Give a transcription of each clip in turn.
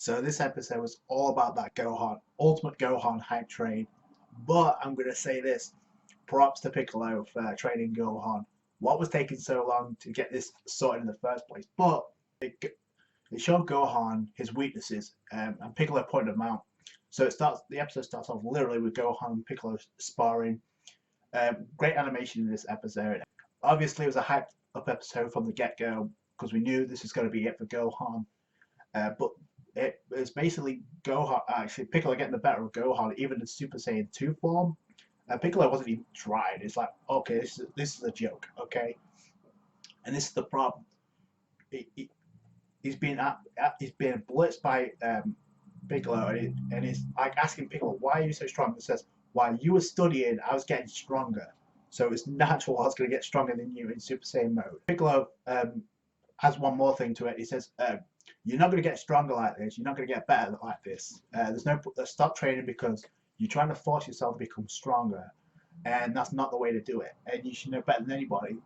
So this episode was all about that Gohan, Ultimate Gohan hype train. But I'm going to say this, props to Piccolo for training Gohan. What was taking so long to get this sorted in the first place? But it showed Gohan his weaknesses, and Piccolo pointed them out. So the episode starts off literally with Gohan and Piccolo sparring. Great animation in this episode. Obviously, it was a hyped up episode from the get-go because we knew this was going to be it for Gohan. But it was basically Piccolo getting the better of Gohan, even in Super Saiyan 2 form. Piccolo wasn't even tried. It's like, okay, this is a joke, okay? And this is the problem. He's being blitzed by Piccolo, and he's like asking Piccolo, "Why are you so strong?" He says, "While you were studying, I was getting stronger. So it's natural I was going to get stronger than you in Super Saiyan mode." Piccolo has one more thing to it. He says, "You're not going to get stronger like this. You're not going to get better like this. Stop training because you're trying to force yourself to become stronger, and that's not the way to do it. And you should know better than anybody."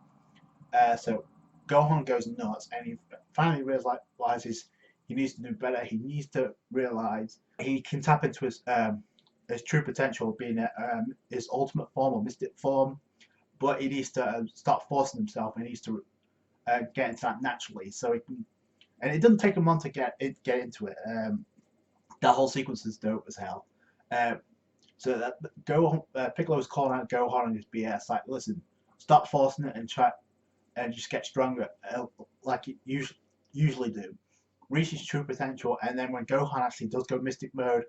So Gohan goes nuts, and he finally realizes he needs to do better. He needs to realize he can tap into his true potential, being his ultimate form or mystic form, but he needs to start forcing himself. And he needs to get into that naturally, so he can. And it doesn't take him long to get into it. That whole sequence is dope as hell. So that Piccolo's calling out Gohan on his BS, like, listen, stop forcing it and try and just get stronger, like you usually do. Reach his true potential, and then when Gohan actually does go mystic mode,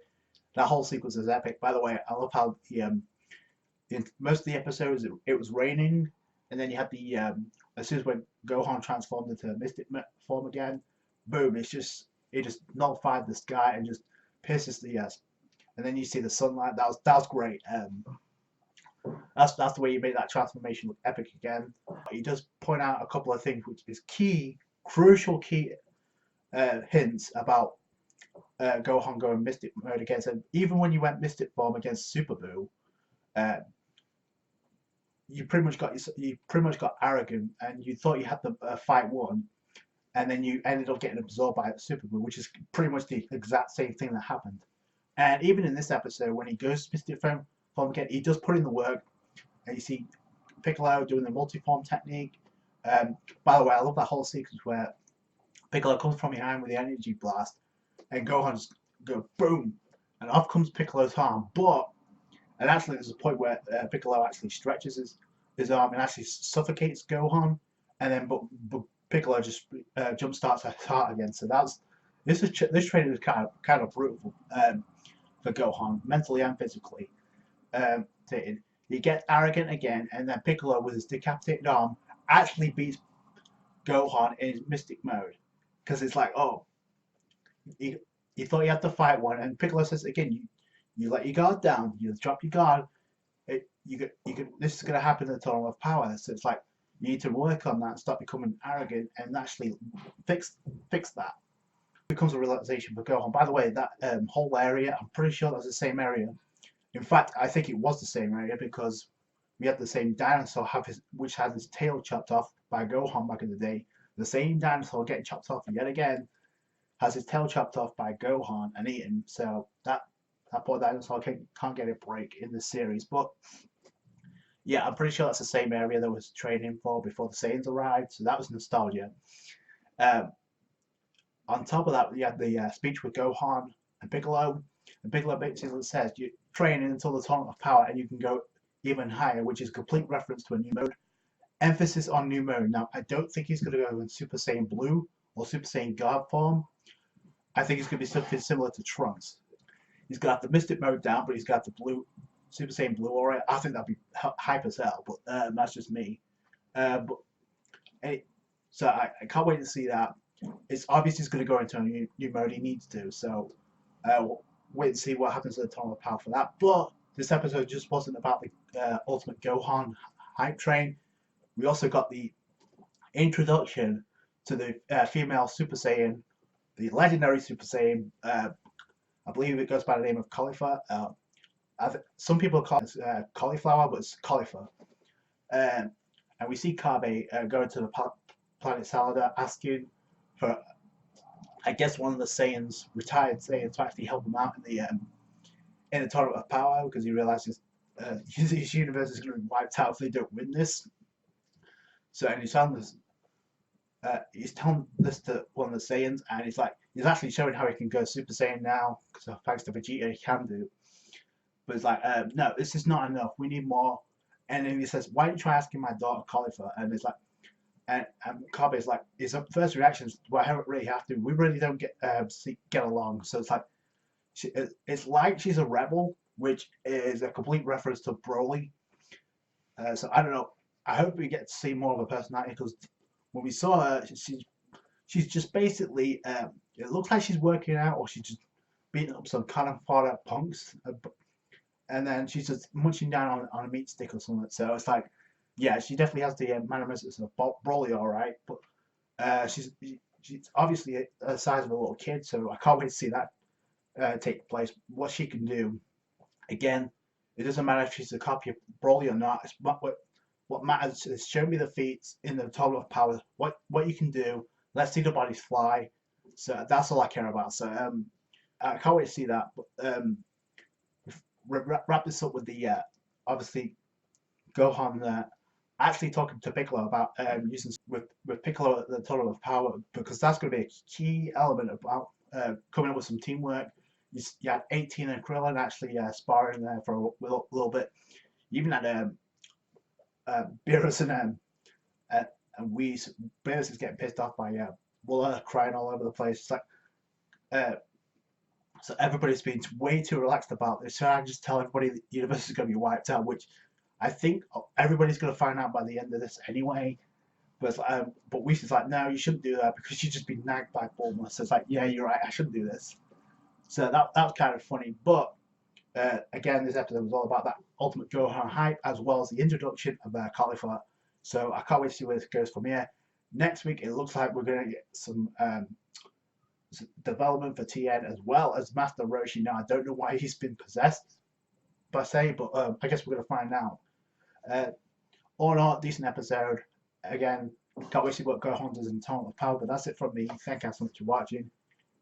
that whole sequence is epic. By the way, I love how in most of the episodes it was raining, and then you had the as soon as when Gohan transformed into mystic form again, boom! It just nullified the sky and just pierces the and then you see the sunlight. That was great. That's the way you make that transformation look epic again. He does point out a couple of things, which is crucial hints about Gohan going mystic mode again. So even when you went mystic form against Super Buu, you pretty much got arrogant, and you thought you had the fight won, and then you ended up getting absorbed by Super Buu, which is pretty much the exact same thing that happened. And even in this episode, when he goes mystic form again, he does put in the work, and you see Piccolo doing the multi-form technique. By the way, I love that whole sequence where Piccolo comes from behind with the energy blast, and Gohan just goes boom, and off comes Piccolo's arm. And actually, there's a point where Piccolo actually stretches his arm and actually suffocates Gohan, and then but Piccolo just jump starts his heart again. So this training was kind of brutal for Gohan, mentally and physically. He gets arrogant again, and then Piccolo with his decapitated arm actually beats Gohan in his mystic mode, because it's like, oh, you thought you had to fight one, and Piccolo says again, you let your guard down, you drop your guard. This is going to happen in the Tournament of Power. So it's like you need to work on that, stop becoming arrogant, and actually fix that. It becomes a realization for Gohan. By the way, that whole area, I'm pretty sure that's the same area. In fact, I think it was the same area because we had the same dinosaur which had his tail chopped off by Gohan back in the day. The same dinosaur getting chopped off yet again has his tail chopped off by Gohan and eaten. So that poor dinosaur can't get a break in this series. But yeah, I'm pretty sure that's the same area that was training for before the Saiyans arrived. So that was nostalgia. On top of that, we had the speech with Gohan and Piccolo. And Piccolo basically says, you're training until the Tournament of Power and you can go even higher, which is a complete reference to a new mode. Emphasis on new mode. Now, I don't think he's going to go in Super Saiyan Blue or Super Saiyan God form. I think it's going to be something similar to Trunks. He's got the Mystic mode down, but he's got the blue, Super Saiyan Blue. All right, I think that'd be hype as hell, but that's just me. So I can't wait to see that. It's obvious he's going to go into a new mode. He needs to. So we'll wait and see what happens to the Tournament of Power for that. But this episode just wasn't about the Ultimate Gohan hype train. We also got the introduction to the female Super Saiyan, the legendary Super Saiyan. I believe it goes by the name of Caulifa. Some people call it cauliflower, but it's Caulifa. And we see Kabe going to the planet Salada asking for I guess one of the Saiyans, retired Saiyans, to actually help him out in the tournament of power because he realizes his universe is going to be wiped out if they don't win this. So, and he's telling this to one of the Saiyans, and he's actually showing how he can go Super Saiyan now because thanks to Vegeta he can do. But it's like, no, this is not enough. We need more. And then he says, why don't you try asking my daughter Caulifa? And it's like, and Kabe's like, his first reaction is, well, I don't really have to. We really don't get along. So it's like, it's like she's a rebel, which is a complete reference to Broly. So I don't know. I hope we get to see more of her personality because when we saw her, she's just basically. It looks like she's working out, or she's just beating up some kind of fodder punks, and then she's just munching down on a meat stick or something. So it's like, yeah, she definitely has the mannerisms of Broly, all right, but she's obviously the size of a little kid, so I can't wait to see that take place. What she can do, again, it doesn't matter if she's a copy of Broly or not. It's what matters is show me the feats in the total of power. What you can do. Let's see the bodies fly. So that's all I care about. So I can't wait to see that. But wrap this up with the obviously Gohan actually talking to Piccolo about using with Piccolo at the total of power because that's going to be a key element about coming up with some teamwork. You had 18 and Krillin actually sparring there for a little bit. You even had Beerus and Whis. Beerus is getting pissed off by Wooler crying all over the place. It's like so everybody's been way too relaxed about this. So I just tell everybody the universe is going to be wiped out, which I think everybody's going to find out by the end of this anyway. But Whis is like, no, you shouldn't do that because you've just been nagged by Bulma. So it's like, yeah, you're right, I shouldn't do this. So that was kind of funny. But again, this episode was all about that Ultimate Gohan hype as well as the introduction of Caulifa. So I can't wait to see where this goes from here. Next week, it looks like we're going to get some development for Tien as well as Master Roshi. Now, I don't know why he's been possessed, per se, but I guess we're going to find out. All in all, decent episode. Again, can't wait to see what Gohan does in Tournament of Power, but that's it from me. Thank you so much for watching.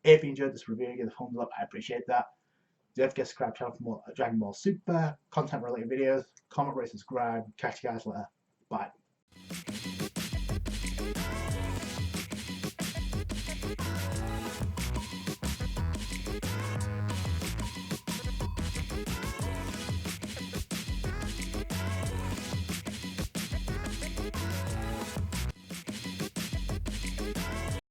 If you enjoyed this review, give it a thumbs up. I appreciate that. Don't forget to subscribe to the channel for more Dragon Ball Super content related videos. Comment, rate, subscribe. Catch you guys later. Bye.